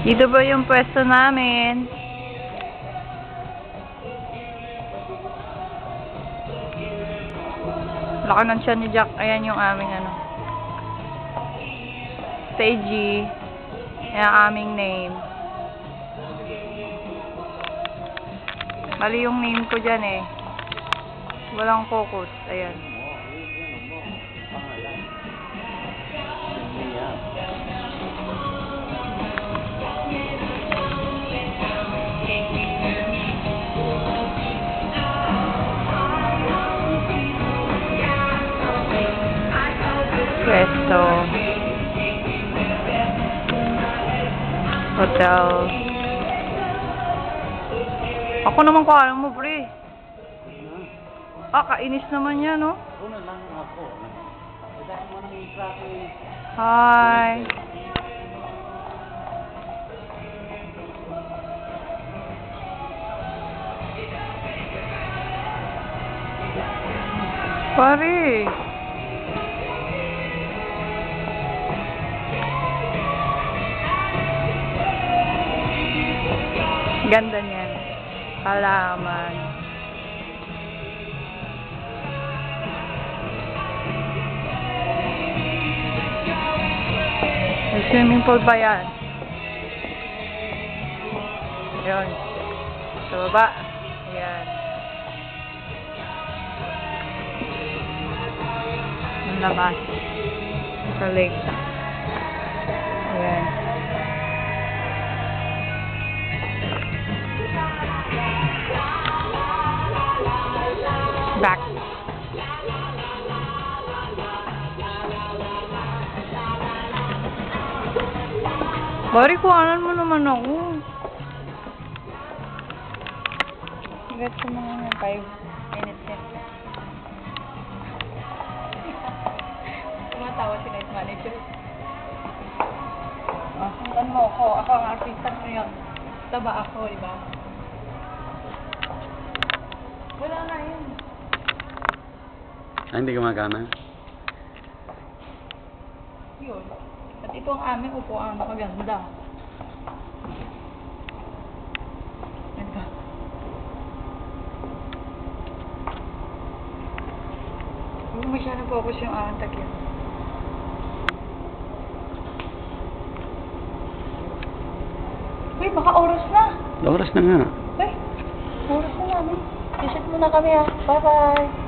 Dito ba yung pwesto namin? Laki ng tiyan ni Jack. Ayan yung aming ano. Stagey. Ayan ang aming name. Mali yung name ko dyan eh. Walang focus. Ayan. Pwesto. Hotel. Ako naman ko alam mo, pre. Kainis naman yan, no? Una lang ako. Dahil mo nang traffic. Hi. Pare. Ganda niyan. Halaman. May swimming pool ba yan? Ayun. Sa baba. Ayan. Ang labas. Sa lake. Ayan. Back. Bari, kuhanan mo naman ako. Igat ko mo nga 5 minutes yan. Tumatawa si night manager. Sundan mo ako. Ako ang assistant mo yun. Taba ako, diba? Wala na yun. Hindi gumagana? Yun. At ito ang aming upuan. Maganda. Ganda. Huwag masyadong focus yung aking takip. Uy, baka oras na. Oras na nga. Uy, oras na namin. Reset muna kami ha. Bye-bye.